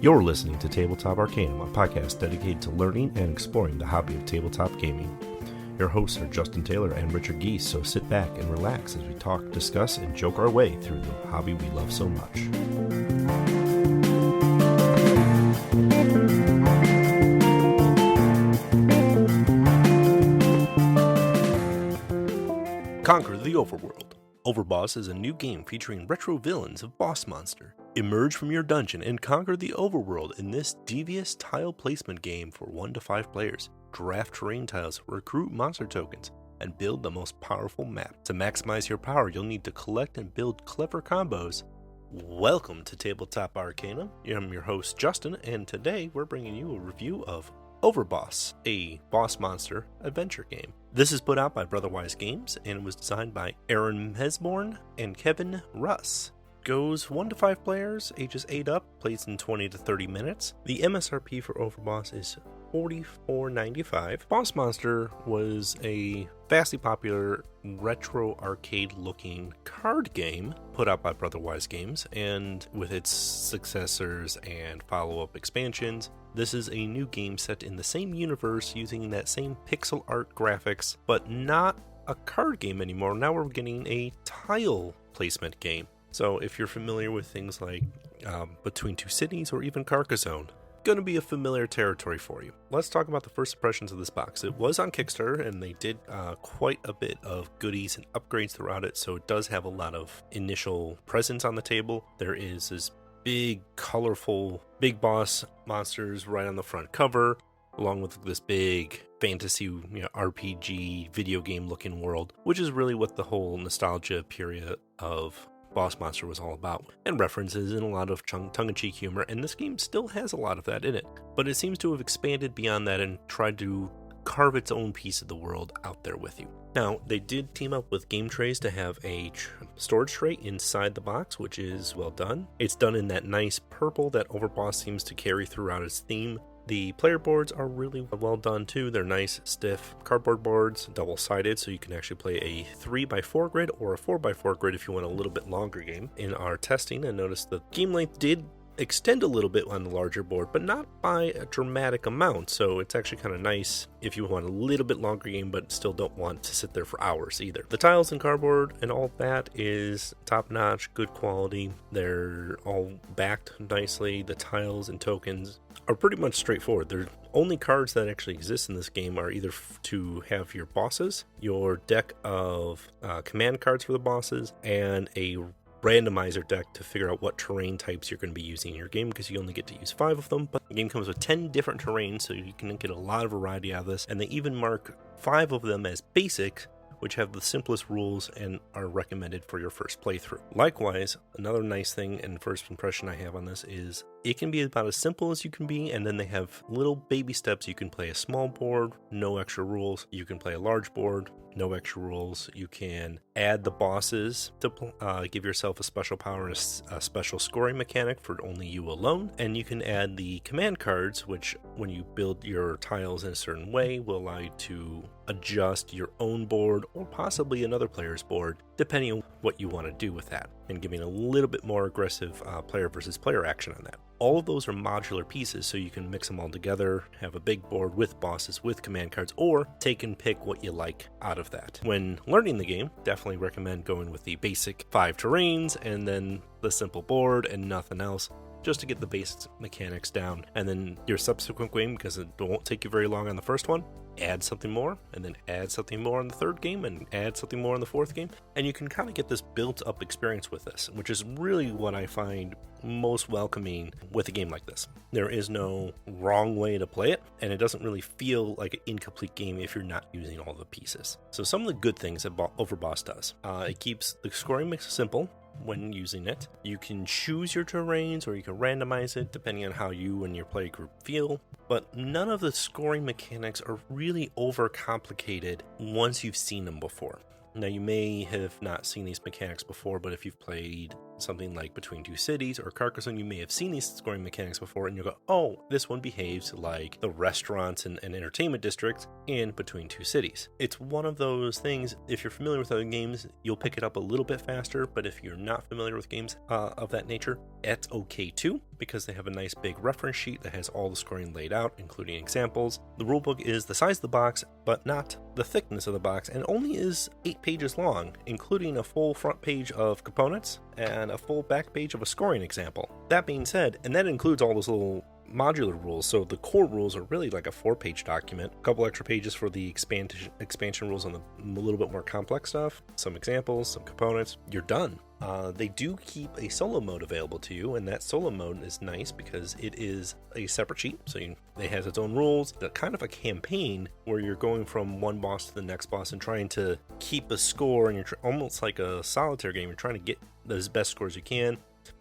You're listening to Tabletop Arcanum, a podcast dedicated to learning and exploring the hobby of tabletop gaming. Your hosts are Justin Taylor and Richard Geese, so sit back and relax as we talk, discuss, and joke our way through the hobby we love so much. Conquer the Overworld. Overboss is a new game featuring retro villains of Boss Monster. Emerge from your dungeon and conquer the Overworld in this devious tile placement game for 1 to 5 players. Draft terrain tiles, recruit monster tokens, and build the most powerful map. To maximize your power, you'll need to collect and build clever combos. Welcome to Tabletop Arcanum. I'm your host, Justin, and today we're bringing you a review of Overboss, a Boss Monster adventure game. This is put out by Brotherwise Games and was designed by Aaron Mesborn and Kevin Russ. Goes 1 to 5 players, ages 8 up, plays in 20 to 30 minutes. The MSRP for Overboss is $44.95. Boss Monster was a vastly popular retro arcade looking card game put out by Brotherwise Games, and with its successors and follow-up expansions, this is a new game set in the same universe using that same pixel art graphics, but not a card game anymore. Now we're getting a tile placement game. So if you're familiar with things like Between Two Cities or even Carcassonne, going to be a familiar territory for you. Let's talk about the first impressions of this box. It was on Kickstarter, and they did quite a bit of goodies and upgrades throughout it, so it does have a lot of initial presence on the table. There is this big, colorful, big boss monsters right on the front cover, along with this big fantasy, RPG video game looking world, which is really what the whole nostalgia period of Boss Monster was all about, and references and a lot of tongue-in-cheek humor, and this game still has a lot of that in it, but it seems to have expanded beyond that and tried to carve its own piece of the world out there with you. Now, they did team up with Game Trays to have a storage tray inside the box, which is well done. It's done in that nice purple that Overboss seems to carry throughout its theme. The player boards are really well done too. They're nice, stiff cardboard boards, double-sided, so you can actually play a 3x4 grid or a 4x4 grid if you want a little bit longer game. In our testing, I noticed the game length did extend a little bit on the larger board, but not by a dramatic amount, so it's actually kind of nice if you want a little bit longer game but still don't want to sit there for hours either. The tiles and cardboard and all that is top-notch, good quality. They're all backed nicely. The tiles and tokens are pretty much straightforward. The only cards that actually exist in this game are either to have your bosses, your deck of command cards for the bosses, and a randomizer deck to figure out what terrain types you're going to be using in your game, because you only get to use 5 of them, but the game comes with 10 different terrains, so you can get a lot of variety out of this, and they even mark 5 of them as basic, which have the simplest rules and are recommended for your first playthrough. Likewise, another nice thing and first impression I have on this is it can be about as simple as you can be, and then they have little baby steps. You can play a small board, no extra rules. You can play a large board, no extra rules. You can add the bosses to give yourself a special power and a special scoring mechanic for only you alone. And you can add the command cards, which when you build your tiles in a certain way will allow you to adjust your own board or possibly another player's board, depending on what you want to do with that, and giving a little bit more aggressive player versus player action on that. All of those are modular pieces, so you can mix them all together, have a big board with bosses, with command cards, or take and pick what you like out of that. When learning the game, definitely recommend going with the basic 5 terrains and then the simple board and nothing else, just to get the basic mechanics down. And then your subsequent game, because it won't take you very long on the first one, add something more, and then add something more on the third game, and add something more on the fourth game, and you can kind of get this built-up experience with this, which is really what I find most welcoming with a game like this. There is no wrong way to play it, and it doesn't really feel like an incomplete game if you're not using all the pieces. So some of the good things that Overboss does, it keeps the scoring mix simple when using it. You can choose your terrains, or you can randomize it depending on how you and your play group feel, but none of the scoring mechanics are really overcomplicated once you've seen them before. Now, you may have not seen these mechanics before, but if you've played something like Between Two Cities or Carcassonne, you may have seen these scoring mechanics before, and you'll go, oh, this one behaves like the restaurants and entertainment districts in Between Two Cities. It's one of those things, if you're familiar with other games, you'll pick it up a little bit faster, but if you're not familiar with games of that nature, that's okay too, because they have a nice big reference sheet that has all the scoring laid out, including examples. The rulebook is the size of the box, but not the thickness of the box, and only is 8 pages long, including a full front page of components and a full back page of a scoring example. That being said, and that includes all those little modular rules, so the core rules are really like a 4-page document, a couple extra pages for the expansion rules on the little bit more complex stuff, some examples, some components, you're done. They do keep a solo mode available to you, and that solo mode is nice because it is a separate sheet, so it has its own rules. It's kind of a campaign where you're going from one boss to the next boss and trying to keep a score, and you're almost like a solitaire game. You're trying to get the best scores you can.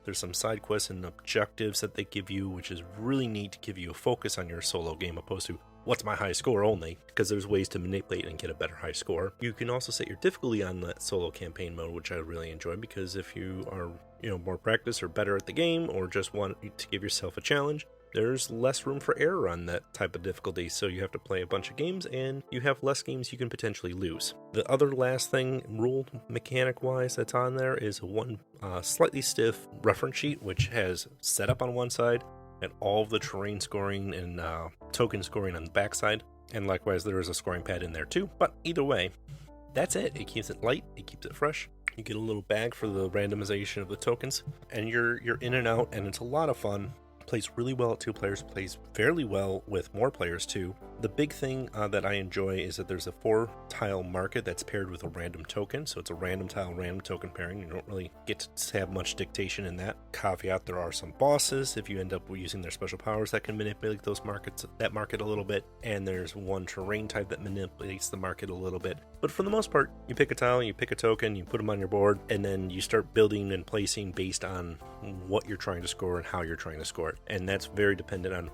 There's some side quests and objectives that they give you, which is really neat to give you a focus on your solo game opposed to what's my high score only, because there's ways to manipulate and get a better high score. You can also set your difficulty on that solo campaign mode, which I really enjoy, because if you are more practiced or better at the game, or just want to give yourself a challenge, there's less room for error on that type of difficulty, so you have to play a bunch of games and you have less games you can potentially lose. The other last thing, rule mechanic wise, that's on there is one slightly stiff reference sheet, which has setup on one side and all of the terrain scoring and token scoring on the back side, and likewise there is a scoring pad in there too. But either way, that's it. It keeps it light, it keeps it fresh. You get a little bag for the randomization of the tokens, and you're in and out, and it's a lot of fun. Plays really well at 2 players, plays fairly well with more players too. The big thing that I enjoy is that there's a 4-tile market that's paired with a random token, so it's a random tile, random token pairing. You don't really get to have much dictation in that. Caveat, there are some bosses, if you end up using their special powers, that can manipulate that market a little bit, and there's one terrain type that manipulates the market a little bit. But for the most part, you pick a tile, you pick a token, you put them on your board, and then you start building and placing based on what you're trying to score and how you're trying to score it. And that's very dependent on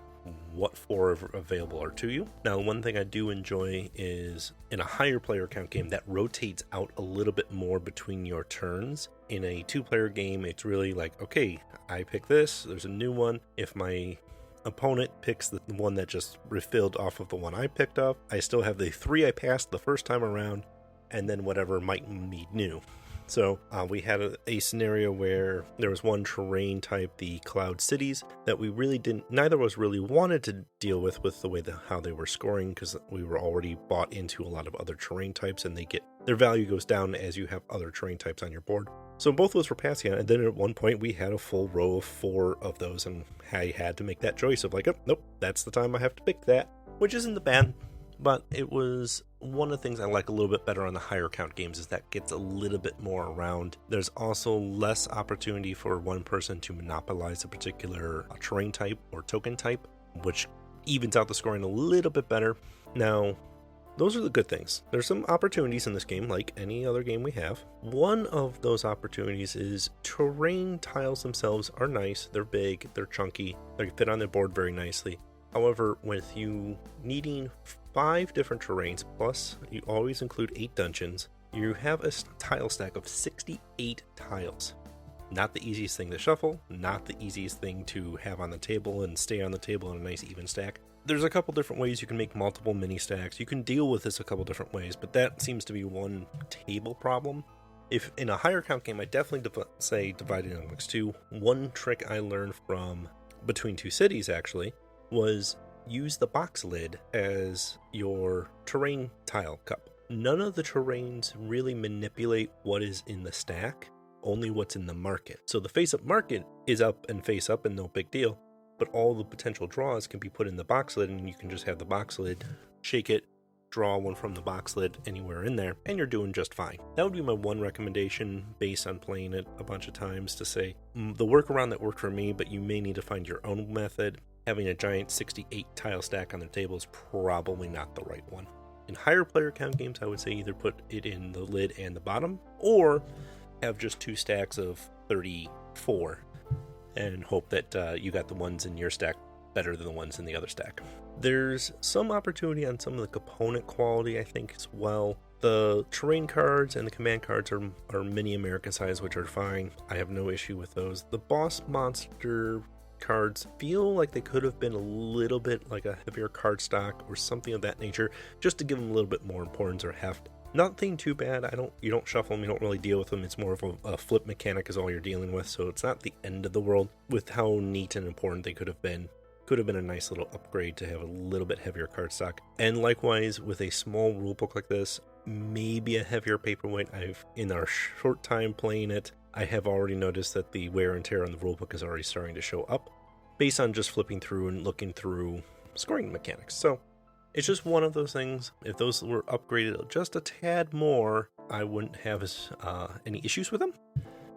what 4 available are to you. Now, one thing I do enjoy is in a higher player count game that rotates out a little bit more between your turns. In a 2-player game, it's really like, okay, I pick this, there's a new one. If my opponent picks the one that just refilled off of the one I picked up, I still have the 3 I passed the first time around, and then whatever might be new. So we had a scenario where there was one terrain type, the Cloud Cities, that we really neither of us really wanted to deal with the way how they were scoring, because we were already bought into a lot of other terrain types, and their value goes down as you have other terrain types on your board. So both of us were passing on, and then at one point we had a full row of 4 of those, and I had to make that choice of like, oh, nope, that's the time I have to pick that, which isn't the bad. But it was one of the things I like a little bit better on the higher count games, is that gets a little bit more around. There's also less opportunity for one person to monopolize a particular terrain type or token type, which evens out the scoring a little bit better. Now, those are the good things. There's some opportunities in this game, like any other game we have. One of those opportunities is terrain tiles themselves are nice. They're big, they're chunky, they fit on the board very nicely. However, with you needing 5 different terrains, plus you always include 8 dungeons, you have a tile stack of 68 tiles. Not the easiest thing to shuffle, not the easiest thing to have on the table and stay on the table in a nice even stack. There's a couple different ways you can make multiple mini stacks. You can deal with this a couple different ways, but that seems to be one table problem. If in a higher count game, I definitely say divide it amongst 2. One trick I learned from Between Two Cities actually was use the box lid as your terrain tile cup. None of the terrains really manipulate what is in the stack, only what's in the market. So the face-up market is up and face up and no big deal, but all the potential draws can be put in the box lid, and you can just have the box lid, shake it, draw one from the box lid anywhere in there, and you're doing just fine. That would be my one recommendation based on playing it a bunch of times, to say the workaround that worked for me, but you may need to find your own method. Having a giant 68 tile stack on the table is probably not the right one. In higher player count games, I would say either put it in the lid and the bottom, or have just 2 stacks of 34 and hope that you got the ones in your stack better than the ones in the other stack. There's some opportunity on some of the component quality, I think, as well. The terrain cards and the command cards are mini American size, which are fine. I have no issue with those. The boss monster cards feel like they could have been a little bit like a heavier card stock or something of that nature, just to give them a little bit more importance or heft. Nothing too bad. You don't shuffle them, you don't really deal with them. It's more of a flip mechanic is all you're dealing with, so it's not the end of the world with how neat and important they could have been. Could have been a nice little upgrade to have a little bit heavier cardstock. And likewise, with a small rulebook like this, maybe a heavier paperweight. In our short time playing it, I have already noticed that the wear and tear on the rulebook is already starting to show up based on just flipping through and looking through scoring mechanics. So it's just one of those things. If those were upgraded just a tad more, I wouldn't have any issues with them.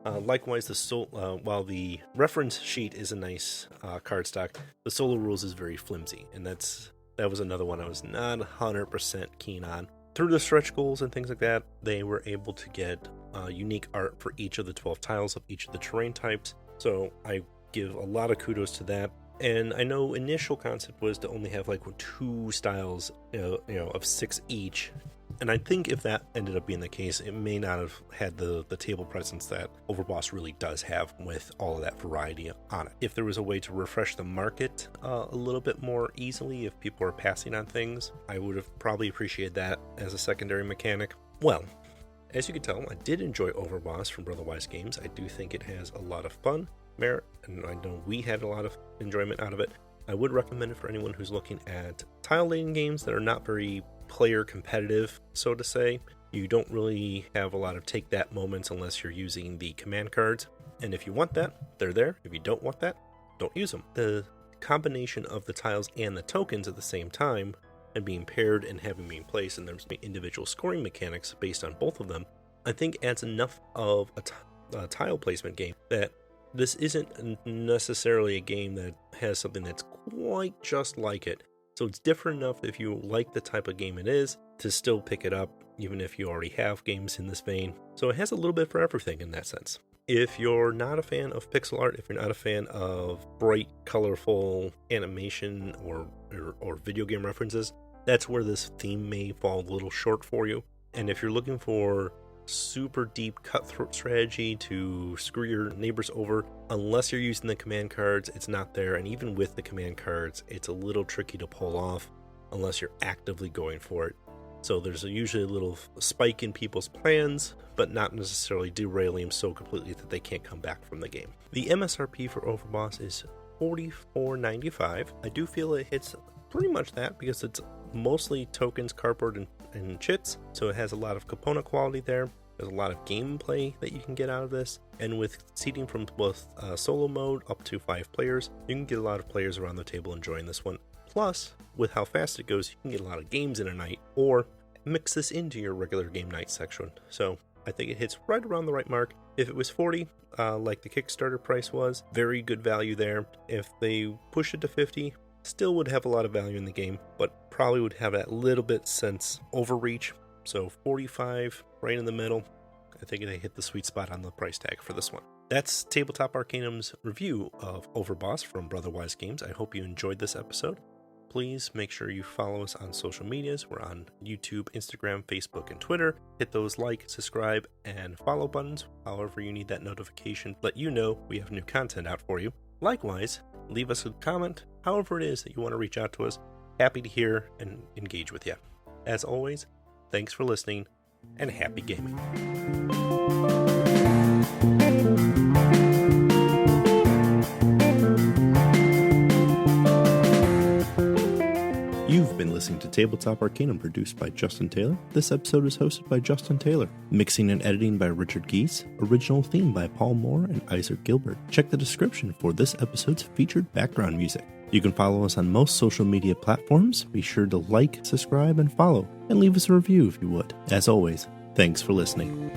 Likewise, while the reference sheet is a nice cardstock, the solo rules is very flimsy, and that was another one I was not 100% keen on. Through the stretch goals and things like that, they were able to get unique art for each of the 12 tiles of each of the terrain types, so I give a lot of kudos to that. And I know initial concept was to only have like 2 styles, of 6 each. And I think if that ended up being the case, it may not have had the table presence that Overboss really does have with all of that variety on it. If there was a way to refresh the market a little bit more easily, if people are passing on things, I would have probably appreciated that as a secondary mechanic. Well, as you can tell, I did enjoy Overboss from Brotherwise Games. I do think it has a lot of fun, merit, and I know we had a lot of enjoyment out of it. I would recommend it for anyone who's looking at tile-laying games that are not very player competitive, so to say. You don't really have a lot of take that moments unless you're using the command cards, and if you want that, they're there. If you don't want that, don't use them. The combination of the tiles and the tokens at the same time and being paired and having me in place, and there's individual scoring mechanics based on both of them, I think adds enough of a tile placement game that this isn't necessarily a game that has something that's quite just like it. So it's different enough if you like the type of game it is to still pick it up, even if you already have games in this vein. So it has a little bit for everything in that sense. If you're not a fan of pixel art, if you're not a fan of bright, colorful animation or video game references, that's where this theme may fall a little short for you. And if you're looking for super deep cutthroat strategy to screw your neighbors over, unless you're using the command cards, it's not there. And even with the command cards, it's a little tricky to pull off unless you're actively going for it. So there's usually a little spike in people's plans, but not necessarily derailing them so completely that they can't come back from the game. The MSRP for Overboss is $44.95. I do feel it hits pretty much that because it's mostly tokens, cardboard, and chits, so it has a lot of component quality there. There's a lot of gameplay that you can get out of this, and with seating from both solo mode up to 5 players, you can get a lot of players around the table enjoying this one. Plus, with how fast it goes, you can get a lot of games in a night, or mix this into your regular game night section. So I think it hits right around the right mark. If it was $40, like the Kickstarter price was, very good value there. If they push it to $50, still would have a lot of value in the game, but probably would have that little bit sense overreach. So $45, right in the middle. I think they hit the sweet spot on the price tag for this one. That's Tabletop Arcanum's review of Overboss from Brotherwise Games. I hope you enjoyed this episode. Please make sure you follow us on social medias. We're on YouTube, Instagram, Facebook, and Twitter. Hit those like, subscribe, and follow buttons. However you need that notification, let you know we have new content out for you. Likewise, leave us a comment, however it is that you want to reach out to us. Happy to hear and engage with you. As always, thanks for listening, and happy gaming. You've been listening to Tabletop Arcanum, produced by Justin Taylor. This episode is hosted by Justin Taylor. Mixing and editing by Richard Geese. Original theme by Paul Moore and Issac Gilbert. Check the description for this episode's featured background music. You can follow us on most social media platforms. Be sure to like, subscribe, and follow, and leave us a review if you would. As always, thanks for listening.